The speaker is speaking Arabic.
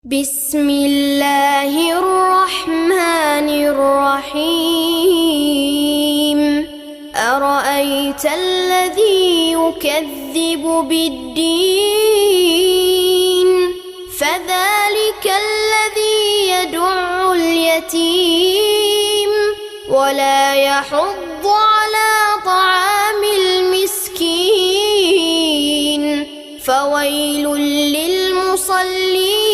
بسم الله الرحمن الرحيم أرأيت الذي يكذب بالدين فذلك الذي يدع اليتيم ولا يحض على طعام المسكين فويل للمصلين